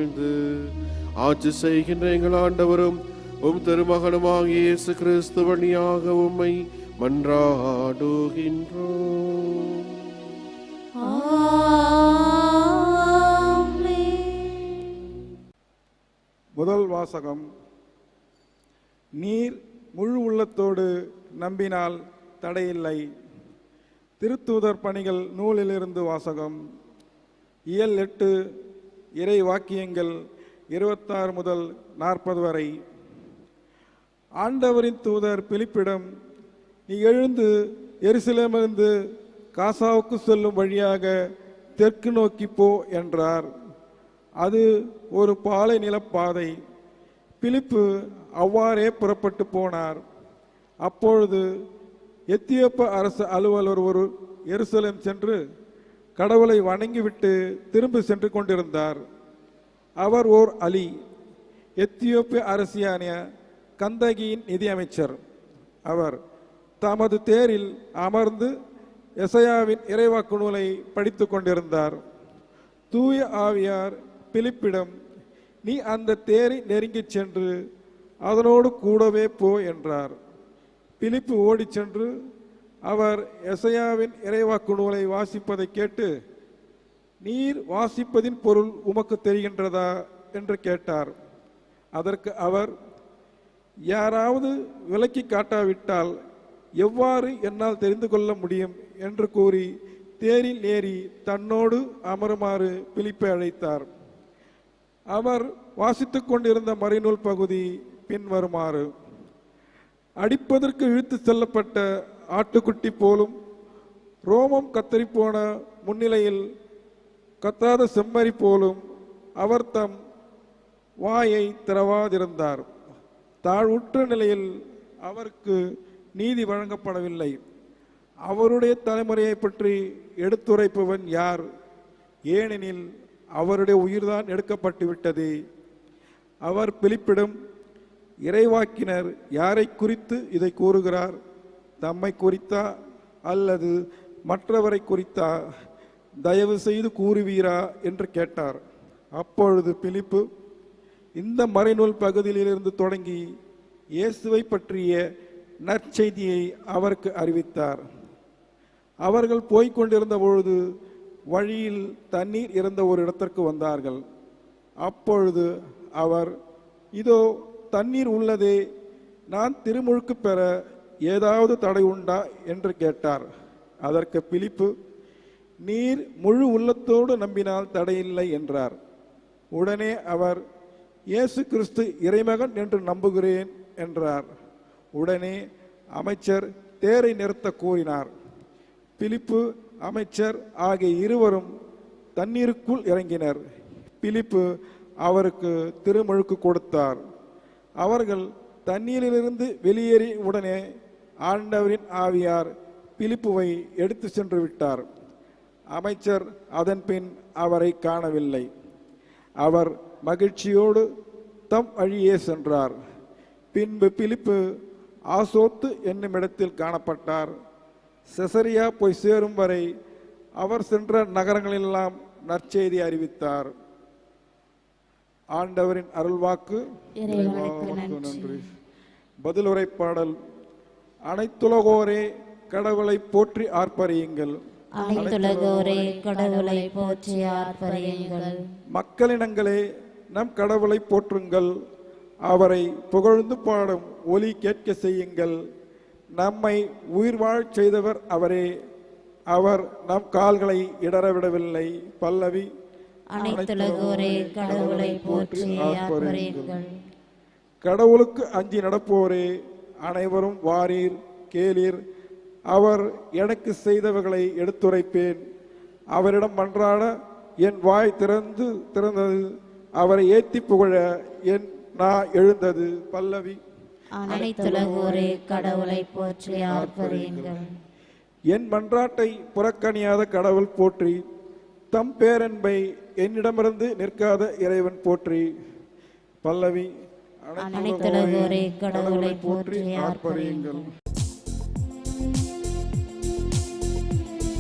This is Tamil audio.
வாழ்ந்து ஆட்சி செய்கின்ற எங்கள் ஆண்டவரும் உம் திருமகனுமாகிய இயேசு கிறிஸ்து வழியாக உம்மை மன்றாடுகின்றோம். முதல் வாசகம். நீர் முழு உள்ளத்தோடு நம்பினால் தடையில்லை. திருத்தூதர் பணிகள் நூலிலிருந்து வாசகம். இயல் 8 இறை வாக்கியங்கள் 26 முதல் 40 வரை. ஆண்டவரின் தூதர் பிலிப்பிடம், நீ எழுந்து எருசலேமிலிருந்து காசாவுக்கு செல்லும் வழியாக தெற்கு நோக்கி போ என்றார். அது ஒரு பாலை நிலப்பாதை. பிலிப்பு அவ்வாறே புறப்பட்டு போனார். அப்பொழுது எத்தியோப்பிய அரசு அலுவலர் ஒரு எருசலேம் சென்று கடவுளை வணங்கிவிட்டு திரும்பி சென்று கொண்டிருந்தார். அவர் ஓர் அலி, எத்தியோப்பிய அரசியான கந்தகியின் நிதியமைச்சர். அவர் தமது தேரில் அமர்ந்து எசையாவின் இறைவாக்கு நூலை படித்து கொண்டிருந்தார். தூய ஆவியார் பிலிப்பிடம், நீ அந்த தேரை நெருங்கிச் சென்று அதனோடு கூடவே போ என்றார். பிலிப்பு ஓடிச் சென்று அவர் எசையாவின் இறைவாக்கு நூலை வாசிப்பதை கேட்டு, நீர் வாசிப்பதின் பொருள் உமக்கு தெரிகின்றதா என்று கேட்டார். அதற்கு அவர், யாராவது விளக்கி காட்டாவிட்டால் எவ்வாறு என்னால் தெரிந்து கொள்ள முடியும் என்று கூறி தேரில் ஏறி தன்னோடு அமருமாறு பிலிப்பை அழைத்தார். அவர் வாசித்து கொண்டிருந்த மறைநூல் பகுதி பின்வருமாறு: அடிப்பதற்கு இழுத்து செல்லப்பட்ட ஆட்டுக்குட்டி போலும், ரோமம் கத்தரிப்போன முன்னிலையில் கத்தாத செம்மறி போலும் அவர் தம் வாயை திறவாதிருந்தார். தாழ்வுற்ற நிலையில் அவருக்கு நீதி வழங்கப்படவில்லை. அவருடைய தலைமுறையை பற்றி எடுத்துரைப்பவன் யார்? ஏனெனில் அவருடைய உயிர்தான் எடுக்கப்பட்டு விட்டது. அவர் பிலிப்பிடம், இறைவாக்கினர் யாரை குறித்து இதை கூறுகிறார்? தம்மை குறித்தா அல்லது மற்றவரை குறித்தா? தயவு செய்து கூறுவீரா என்று கேட்டார். அப்பொழுது பிலிப்பு இந்த மறைநூல் பகுதியிலிருந்து தொடங்கி இயேசுவை பற்றிய நற்செய்தியை அவருக்கு அறிவித்தார். அவர்கள் போய்கொண்டிருந்த பொழுது வழியில் தண்ணீர் இருந்த ஒரு இடத்திற்கு வந்தார்கள். அப்பொழுது அவர், இதோ தண்ணீர் உள்ளதே, நான் திருமுழுக்கு பெற ஏதாவது தடை உண்டா என்று கேட்டார். அதற்கு பிலிப்பு, நீர் முழு உள்ளத்தோடு நம்பினால் தடையில்லை என்றார். உடனே அவர், இயேசு கிறிஸ்து இறைமகன் என்று நம்புகிறேன் என்றார். உடனே அமைச்சர் தேரை நிறுத்த கூறினார். பிலிப்பு, அமைச்சர் ஆகிய இருவரும் தண்ணீருக்குள் இறங்கினர். பிலிப்பு அவருக்கு திருமுழுக்கு கொடுத்தார். அவர்கள் தண்ணீரிலிருந்து வெளியேறி உடனே ஆண்டவரின் ஆவியார் பிலிப்புவை எடுத்து சென்று விட்டார். அமைச்சர் அதன் பின் அவரை காணவில்லை. அவர் மகிழ்ச்சியோடு தம் வழியே சென்றார். பின்பு பிலிப்பு ஆசோத்து என்னும் இடத்தில் காணப்பட்டார். செசரியா போய் சேரும் வரை அவர் சென்ற நகரங்களெல்லாம் நற்செய்தி அறிவித்தார். ஆண்டவரின் அருள்வாக்கு. நன்றி. பதிலுரை பாடல். அனைத்துலகோரே கடவுளை போற்றி ஆர்ப்பரியுங்கள். அனைத்துலகோரே கடவுளை போற்றி ஆர்ப்பரியுங்கள். மக்களினங்களே நம் கடவுளை போற்றுங்கள். அவரை புகழ்ந்து பாடும் ஒலி கேட்க செய்யுங்கள். நம்மை உயிர் வாழச் செய்தவர் அவரே. அவர் நம் கால்களை இடரவிடவில்லை. பல்லவி. அனைத்துலகோரே கடவுளை போற்றி ஆர்ப்பரியுங்கள். கடவுளுக்கு அஞ்சி நடப்போரே அனைவரும் வாரீர், கேளீர். அவர் எனக்கு செய்தவர்களை எடுத்துரைப்பேன். அவரிடம் மன்றாட என் வாய் திறந்தது. அவரை ஏத்தி புகழ என் நா எழுந்தது. பல்லவி. அனைத்துலகோரே கடவுளை போற்றி ஆர்ப்பரியுங்கள். என் மன்றாட்டை புறக்கணியாத கடவுள் போற்றி. தம் பேரன்பை என்னிடமிருந்து நிற்காத இறைவன் போற்றி. பல்லவி. அனைத்துலகோரே கடவுளை போற்றி ஆர்ப்பரியுங்கள்.